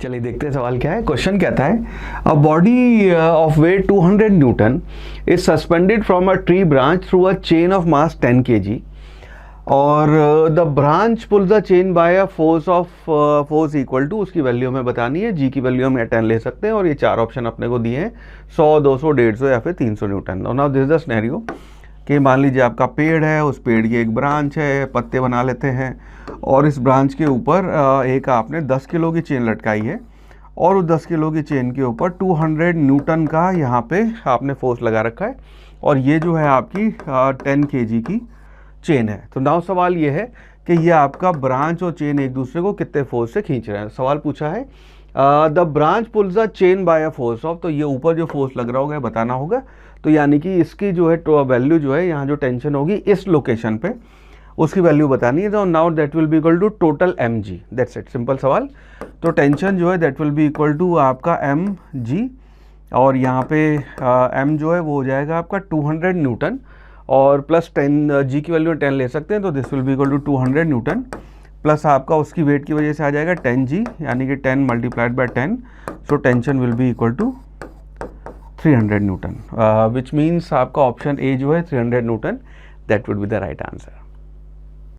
चलिए देखते हैं सवाल क्या है। क्वेश्चन कहता है a body of weight 200 newton is suspended from a tree branch through a chain of mass 10 kg और the branch pull the chain by a force equal to, उसकी वैल्यू हमें बतानी है। जी की वैल्यू हम 10 ले सकते हैं और ये चार ऑप्शन अपने को दिए हैं 100, 200, 150 या फिर 300 Newton. Now this is the scenario कि मान लीजिए आपका पेड़ है, उस पेड़ की एक ब्रांच है, पत्ते बना लेते हैं और इस ब्रांच के ऊपर एक आपने 10 किलो की चेन लटकाई है और उस 10 किलो की चेन के ऊपर 200 न्यूटन का यहाँ पे आपने फोर्स लगा रखा है और ये जो है आपकी 10 kg की चेन है। तो नाउ सवाल ये है कि ये आपका ब्रांच और चेन एक दूसरे को कितने फोर्स से खींच रहे हैं। सवाल पूछा है the branch pulls the chain by a force of, तो ये ऊपर जो फोर्स लग रहा होगा बताना होगा। तो यानी कि इसकी जो है वैल्यू जो है यहाँ जो टेंशन होगी इस लोकेशन पे, उसकी वैल्यू बतानी है। तो now that will be equal to total mg, that's it, simple सवाल। तो टेंशन जो है that will be equal to आपका mg और यहाँ पे m जो है वो हो जाएगा आपका 200 न्यूटन और प्लस 10 g की वैल्यू 10 ले सकते हैं। तो this will be equal to 200 newton plus आपका उसकी वेट की वजह से आ जाएगा 10g यानी कि 10 multiplied by 10। So tension will be equal to 300 newton which means आपका ऑप्शन ए जो है 300 newton, that would be the right answer.